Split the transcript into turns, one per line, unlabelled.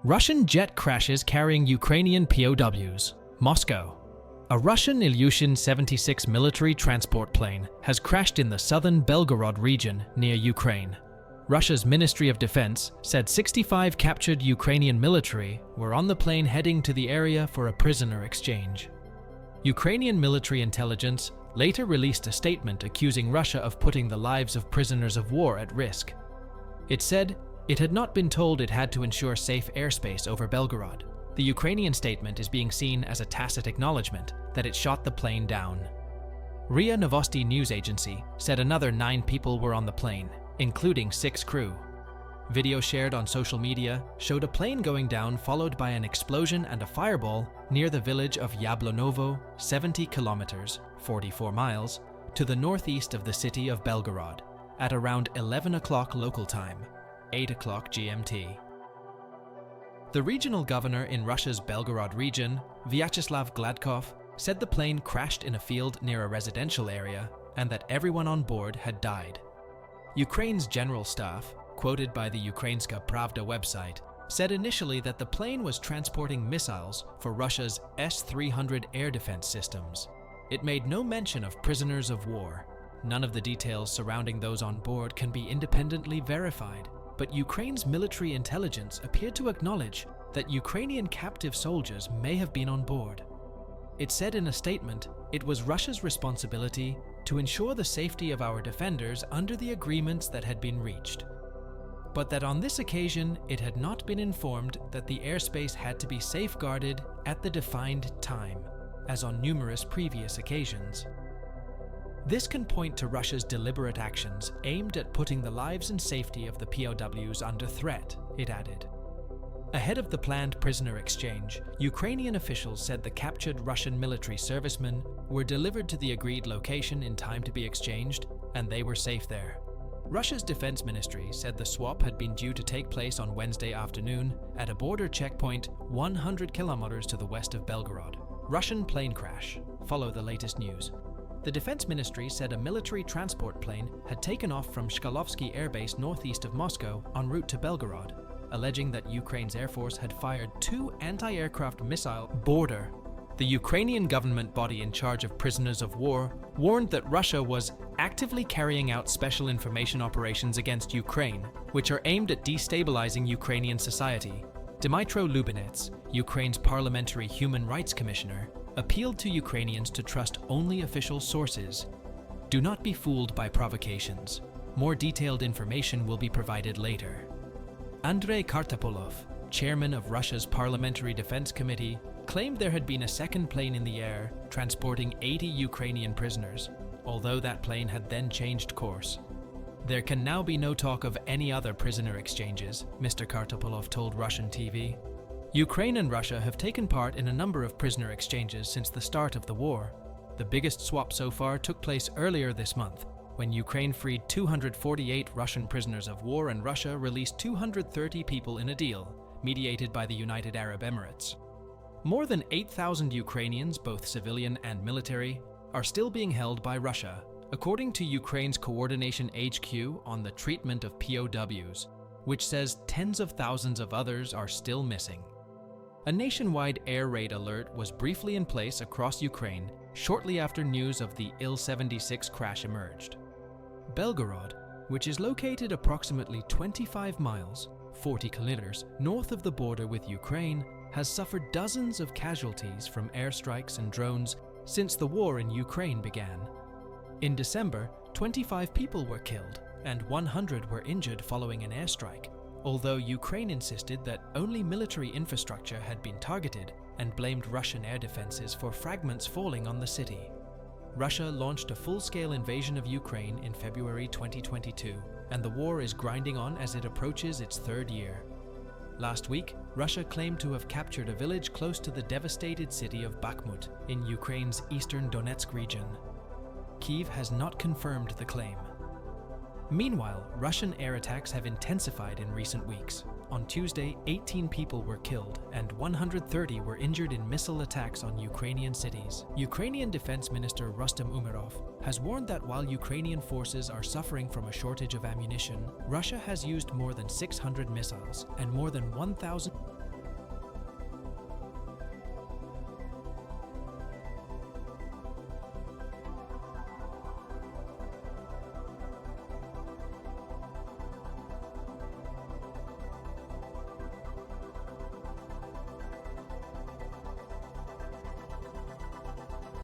Russian jet crashes carrying Ukrainian PoWs. Moscow. A Russian Ilyushin 76 military transport plane has crashed in the southern Belgorod region near Ukraine. Russia's Ministry of Defense said 65 captured Ukrainian military were on the plane heading to the area for a prisoner exchange. Ukrainian military intelligence later released a statement accusing Russia of putting the lives of prisoners of war at risk. It said it had not been told it had to ensure safe airspace over Belgorod. The Ukrainian statement is being seen as a tacit acknowledgement that it shot the plane down. RIA Novosti news agency said another 9 people were on the plane, including 6 crew. Video shared on social media showed a plane going down followed by an explosion and a fireball near the village of Yablonovo, 70 kilometers, 44 miles, to the northeast of the city of Belgorod, at around 11 o'clock local time, 8 o'clock GMT. The regional governor in Russia's Belgorod region, Vyacheslav Gladkov, said the plane crashed in a field near a residential area and that everyone on board had died. Ukraine's general staff, quoted by the Ukrainska Pravda website, said initially that the plane was transporting missiles for Russia's S-300 air defense systems. It made no mention of prisoners of war. None of the details surrounding those on board can be independently verified, but Ukraine's military intelligence appeared to acknowledge that Ukrainian captive soldiers may have been on board. It said in a statement it was Russia's responsibility to ensure the safety of our defenders under the agreements that had been reached, but that on this occasion it had not been informed that the airspace had to be safeguarded at the defined time, as on numerous previous occasions. This can point to Russia's deliberate actions aimed at putting the lives and safety of the POWs under threat, it added. Ahead of the planned prisoner exchange, Ukrainian officials said the captured Russian military servicemen were delivered to the agreed location in time to be exchanged, and they were safe there. Russia's defense ministry said the swap had been due to take place on Wednesday afternoon at a border checkpoint 100 kilometers to the west of Belgorod. Russian plane crash. Follow the latest news. The Defense Ministry said a military transport plane had taken off from Shkalovsky Air Base northeast of Moscow en route to Belgorod, alleging that Ukraine's Air Force had fired 2 anti-aircraft missile border. The Ukrainian government body in charge of prisoners of war warned that Russia was actively carrying out special information operations against Ukraine, which are aimed at destabilizing Ukrainian society. Dmytro Lubinets, Ukraine's parliamentary human rights commissioner, appealed to Ukrainians to trust only official sources. Do not be fooled by provocations. More detailed information will be provided later. Andrei Kartapolov, chairman of Russia's Parliamentary Defense Committee, claimed there had been a second plane in the air transporting 80 Ukrainian prisoners, although that plane had then changed course. There can now be no talk of any other prisoner exchanges, Mr. Kartapolov told Russian TV. Ukraine and Russia have taken part in a number of prisoner exchanges since the start of the war. The biggest swap so far took place earlier this month, when Ukraine freed 248 Russian prisoners of war and Russia released 230 people in a deal, mediated by the United Arab Emirates. More than 8,000 Ukrainians, both civilian and military, are still being held by Russia, according to Ukraine's Coordination HQ on the treatment of POWs, which says tens of thousands of others are still missing. A nationwide air raid alert was briefly in place across Ukraine shortly after news of the Il-76 crash emerged. Belgorod, which is located approximately 25 miles, 40 kilometers, north of the border with Ukraine, has suffered dozens of casualties from airstrikes and drones since the war in Ukraine began. In December, 25 people were killed and 100 were injured following an airstrike, although Ukraine insisted that only military infrastructure had been targeted and blamed Russian air defenses for fragments falling on the city. Russia launched a full-scale invasion of Ukraine in February 2022, and the war is grinding on as it approaches its 3rd year. Last week, Russia claimed to have captured a village close to the devastated city of Bakhmut in Ukraine's eastern Donetsk region. Kyiv has not confirmed the claim. Meanwhile, Russian air attacks have intensified in recent weeks. On Tuesday, 18 people were killed and 130 were injured in missile attacks on Ukrainian cities. Ukrainian Defense Minister Rustem Umerov has warned that while Ukrainian forces are suffering from a shortage of ammunition, Russia has used more than 600 missiles and more than 1,000